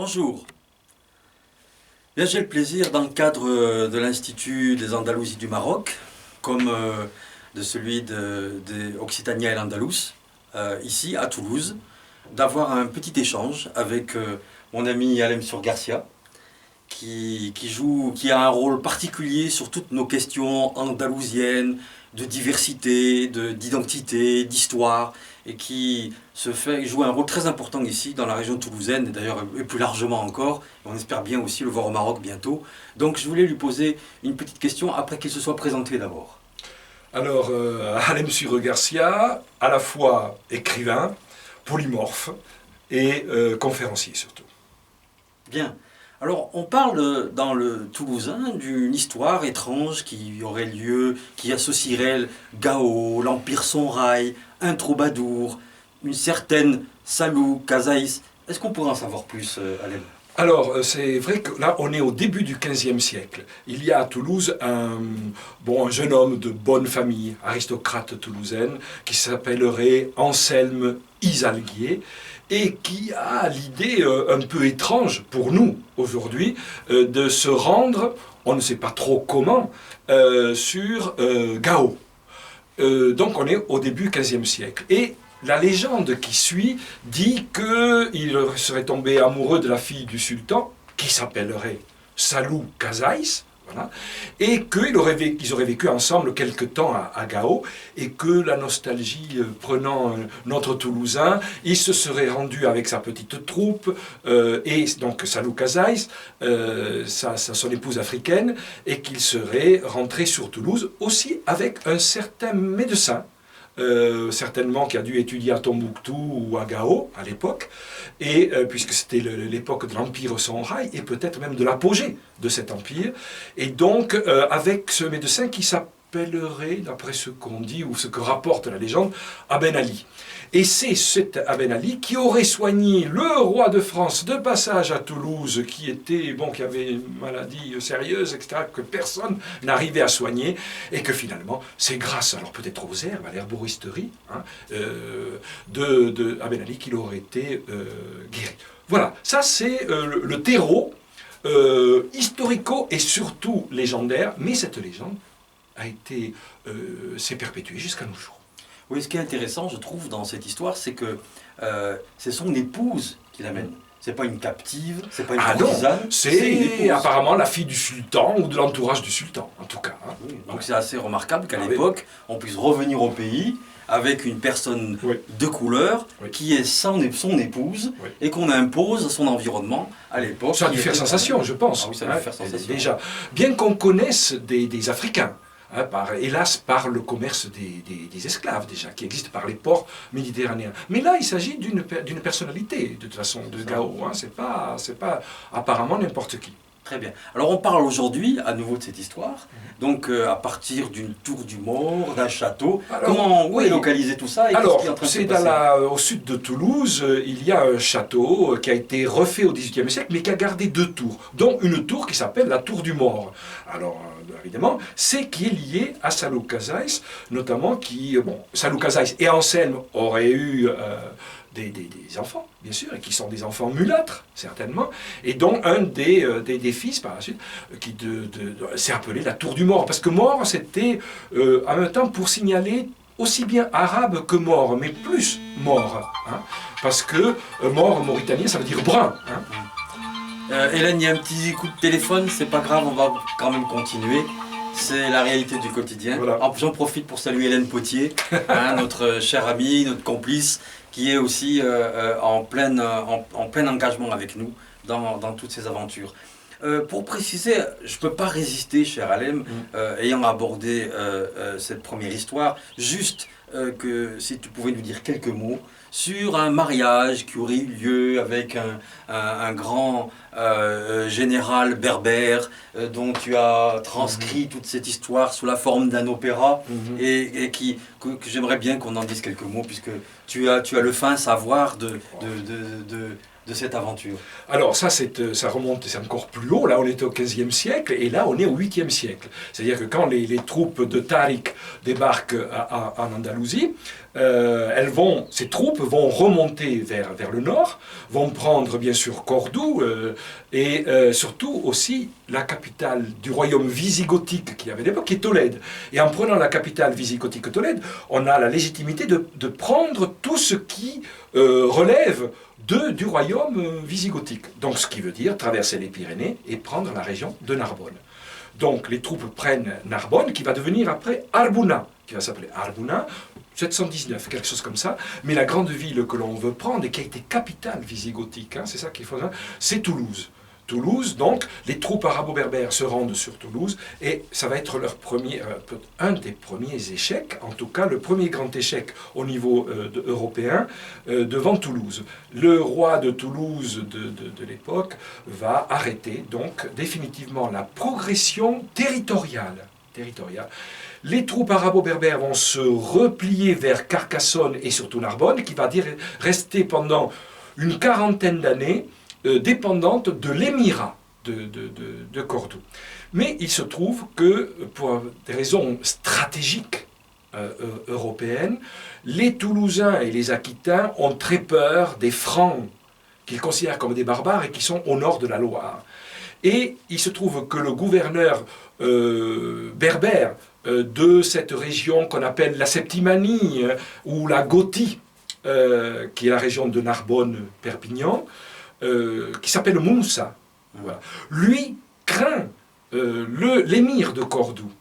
Bonjour. Bien, j'ai le plaisir, dans le cadre de l'Institut des Andalousies du Maroc, comme de celui d'Occitania et l'Andalous, ici à Toulouse, d'avoir un petit échange avec mon ami Alem Sur Garcia, qui a un rôle particulier sur toutes nos questions andalousiennes, de diversité, d'identité, d'histoire, et qui joue un rôle très important ici dans la région toulousaine, et d'ailleurs et plus largement encore. On espère bien aussi le voir au Maroc bientôt. Donc je voulais lui poser une petite question après qu'il se soit présenté d'abord. Alors, Alem Sur Garcia, à la fois écrivain, polymorphe et conférencier surtout. Bien. Alors, on parle dans le Toulousain d'une histoire étrange qui aurait lieu, qui associerait Gao, l'Empire Sonrail, un troubadour, une certaine Salou Kazaïs. Est-ce qu'on pourrait en savoir plus, Alem ? Alors, c'est vrai que là, on est au début du XVe siècle. Il y a à Toulouse un jeune homme de bonne famille, aristocrate toulousaine, qui s'appellerait Anselme Isalguier, et qui a l'idée un peu étrange pour nous aujourd'hui de se rendre, on ne sait pas trop comment, sur Gao. Donc on est au début XVe siècle. Et la légende qui suit dit qu'il serait tombé amoureux de la fille du sultan, qui s'appellerait Salou Kazaïs, voilà, et qu'ils auraient vécu ensemble quelque temps à Gao, et que la nostalgie prenant notre Toulousain, il se serait rendu avec sa petite troupe, et donc Salou Kazaïs, son épouse africaine, et qu'il serait rentré sur Toulouse aussi avec un certain médecin, certainement qui a dû étudier à Tombouctou ou à Gao à l'époque, et puisque c'était l'époque de l'Empire Sonrail et peut-être même de l'apogée de cet empire, et donc avec ce médecin qui s'appellerait, d'après ce qu'on dit ou ce que rapporte la légende, Aben Ali. Et c'est cet Aben Ali qui aurait soigné le roi de France de passage à Toulouse, qui avait une maladie sérieuse, etc., que personne n'arrivait à soigner, et que finalement, c'est grâce, alors peut-être aux herbes, à l'herboristerie, de Aben Ali qu'il aurait été guéri. Voilà, ça c'est le terreau historico et surtout légendaire, mais cette légende s'est perpétuée jusqu'à nos jours. Oui, ce qui est intéressant, je trouve, dans cette histoire, c'est que c'est son épouse qui l'amène. C'est pas une captive, c'est pas une courtisane. C'est apparemment la fille du sultan ou de l'entourage du sultan, en tout cas. Hein. Oui, donc c'est assez remarquable qu'à l'époque, on puisse revenir au pays avec une personne de couleur qui est son épouse et qu'on impose son environnement à l'époque. Ça a dû faire sensation, je pense. Ah oui, ça a dû faire sensation. Déjà, bien qu'on connaisse des Africains, hélas par le commerce des esclaves déjà, qui existe par les ports méditerranéens. Mais là, il s'agit d'une personnalité, de toute façon, de Gao. Hein. C'est pas apparemment n'importe qui. Très bien. Alors on parle aujourd'hui à nouveau de cette histoire, donc à partir d'une tour du Mort, d'un château. Où est localisé tout ça et alors, qu'est-ce qui est en train de se c'est passer au sud de Toulouse, il y a un château qui a été refait au XVIIIe siècle, mais qui a gardé deux tours, dont une tour qui s'appelle la tour du Mort. Alors, évidemment, c'est qui est lié à Salou Kazaïs, notamment Salou Kazaïs et Anselme auraient eu des enfants, bien sûr, et qui sont des enfants mulâtres, certainement, et dont un des fils, par la suite, qui s'est appelé la Tour du Mort, parce que Mort, c'était en même temps pour signaler aussi bien arabe que mort, mais plus mort, hein, parce que mort mauritanien, ça veut dire brun. Hein. Hélène, il y a un petit coup de téléphone, c'est pas grave, on va quand même continuer. C'est la réalité du quotidien. Voilà. J'en profite pour saluer Hélène Potier, notre chère amie, notre complice, qui est aussi en plein engagement avec nous dans toutes ces aventures. Pour préciser, je ne peux pas résister, cher Alem, ayant abordé cette première histoire, juste que si tu pouvais nous dire quelques mots sur un mariage qui aurait eu lieu avec un grand général berbère dont tu as transcrit toute cette histoire sous la forme d'un opéra et qui que j'aimerais bien qu'on en dise quelques mots, puisque tu as le fin savoir de cette aventure. Alors ça remonte, c'est encore plus haut, là on était au XVe siècle, et là on est au 8e siècle. C'est-à-dire que quand les troupes de Tariq débarquent en Andalousie, ces troupes vont remonter vers le nord, vont prendre bien sûr Cordoue, et surtout aussi la capitale du royaume visigothique qu'il y avait à l'époque, qui est Tolède. Et en prenant la capitale visigothique Tolède, on a la légitimité de prendre tout ce qui relève du royaume visigothique. Donc ce qui veut dire traverser les Pyrénées et prendre la région de Narbonne. Donc les troupes prennent Narbonne, qui va devenir après Arbuna, qui va s'appeler Arbuna, 719, quelque chose comme ça. Mais la grande ville que l'on veut prendre et qui a été capitale visigothique, c'est ça qu'il faut dire, c'est Toulouse. Toulouse, donc, les troupes arabo-berbères se rendent sur Toulouse et ça va être un des premiers échecs, en tout cas le premier grand échec au niveau européen devant Toulouse. Le roi de Toulouse de l'époque va arrêter donc définitivement la progression territoriale. Les troupes arabo-berbères vont se replier vers Carcassonne et surtout Narbonne, qui va rester pendant une quarantaine d'années dépendante de l'émirat de Cordoue. Mais il se trouve que, pour des raisons stratégiques européennes, les Toulousains et les Aquitains ont très peur des Francs, qu'ils considèrent comme des barbares et qui sont au nord de la Loire. Et il se trouve que le gouverneur berbère de cette région qu'on appelle la Septimanie ou la Gothie, qui est la région de Narbonne-Perpignan, qui s'appelle Moussa. Voilà. Lui craint l'émir de Cordoue.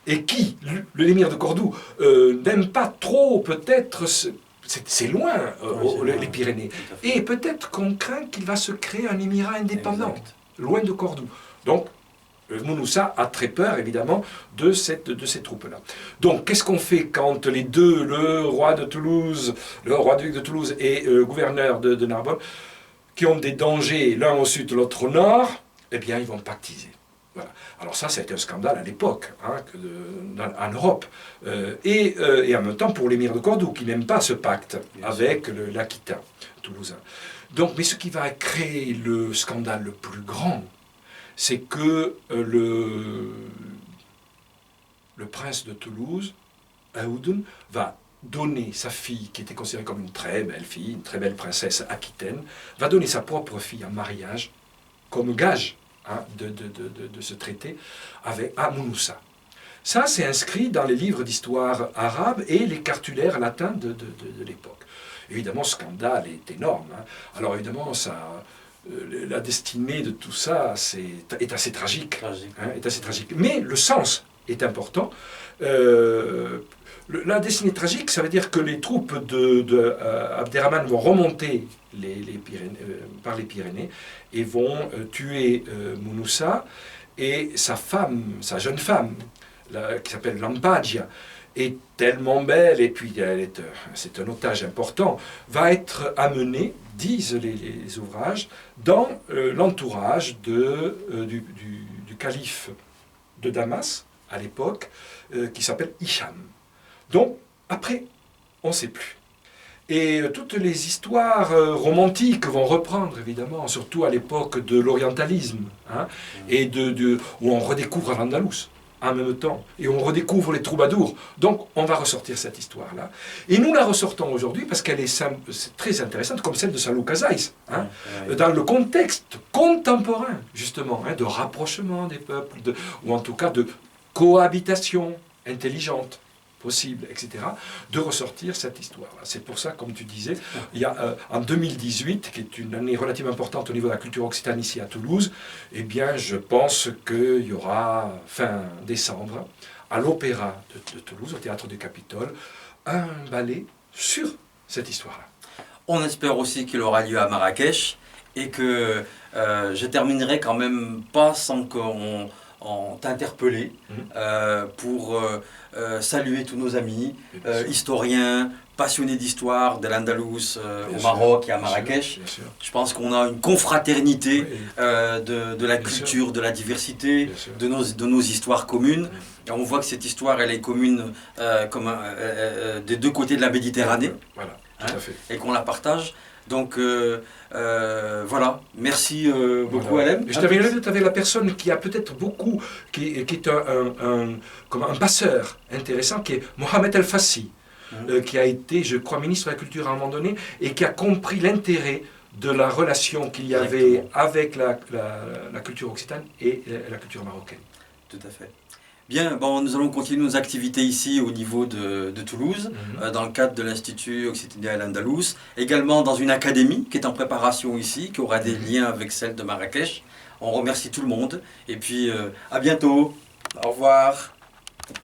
Et qui, l'émir de Cordoue, n'aime pas trop, peut-être, c'est loin, les Pyrénées. Et peut-être qu'on craint qu'il va se créer un émirat indépendant, loin de Cordoue. Donc, Moussa a très peur, évidemment, de ces troupes-là. Donc, qu'est-ce qu'on fait quand les deux, le roi de Toulouse, le roi-duc de Toulouse et le gouverneur de Narbonne, qui ont des dangers, l'un au sud, l'autre au nord, eh bien, ils vont pactiser. Voilà. Alors ça a été un scandale à l'époque, en Europe. Et en même temps pour l'émir de Cordoue, qui n'aime pas ce pacte avec l'Aquitain toulousain. Donc, mais ce qui va créer le scandale le plus grand, c'est que le prince de Toulouse, Aoudun, va donner sa fille, qui était considérée comme une très belle fille, une très belle princesse aquitaine, va donner sa propre fille en mariage, comme gage de ce traité, à Moussa. Ça, c'est inscrit dans les livres d'histoire arabe et les cartulaires latins de l'époque. Évidemment, ce scandale est énorme. Alors évidemment, la destinée de tout ça est assez tragique. Est assez tragique. Mais le sens est important. La destinée tragique, ça veut dire que les troupes d'Abderrahmane vont remonter par les Pyrénées et vont tuer Moussa et sa femme, sa jeune femme, qui s'appelle Lampadia, est tellement belle, et puis c'est un otage important, va être amenée, disent les ouvrages, dans l'entourage du calife de Damas, à l'époque, qui s'appelle Hicham. Donc, après, on ne sait plus. Et toutes les histoires romantiques vont reprendre, évidemment, surtout à l'époque de l'orientalisme, et où on redécouvre l'Andalous en même temps, et on redécouvre les troubadours. Donc, on va ressortir cette histoire-là. Et nous la ressortons aujourd'hui parce qu'elle est très intéressante, comme celle de Salou Kazaïs, dans le contexte contemporain, justement, de rapprochement des peuples, ou en tout cas de cohabitation intelligente possible, etc., de ressortir cette histoire-là. C'est pour ça, comme tu disais, il y a en 2018, qui est une année relativement importante au niveau de la culture occitane ici à Toulouse, eh bien, je pense qu'il y aura, fin décembre, à l'Opéra de Toulouse, au Théâtre du Capitole, un ballet sur cette histoire-là. On espère aussi qu'il aura lieu à Marrakech, et que je terminerai quand même pas sans qu'on ont interpellé pour saluer tous nos amis, historiens, passionnés d'histoire de l'Andalous au Maroc et à Marrakech. Bien sûr. Je pense qu'on a une confraternité Oui. de la Bien culture, sûr. de la diversité, Bien sûr. de nos histoires communes. Et on voit que cette histoire, elle est commune des deux côtés de la Méditerranée. Voilà, tout Hein, à fait. et qu'on la partage. Donc voilà, merci beaucoup Voilà. Alem. Et je terminerai peut-être avec la personne qui a peut-être beaucoup, qui est comme un passeur intéressant, qui est Mohamed El Fassi, qui a été, je crois, ministre de la Culture à un moment donné, et qui a compris l'intérêt de la relation qu'il y avait Exactement. avec la culture occitane et la culture marocaine. Tout à fait. Bien, bon, nous allons continuer nos activités ici au niveau de Toulouse, dans le cadre de l'Institut Occitanien Al-Andalus, également dans une académie qui est en préparation ici, qui aura des liens avec celle de Marrakech. On remercie tout le monde et puis à bientôt. Au revoir.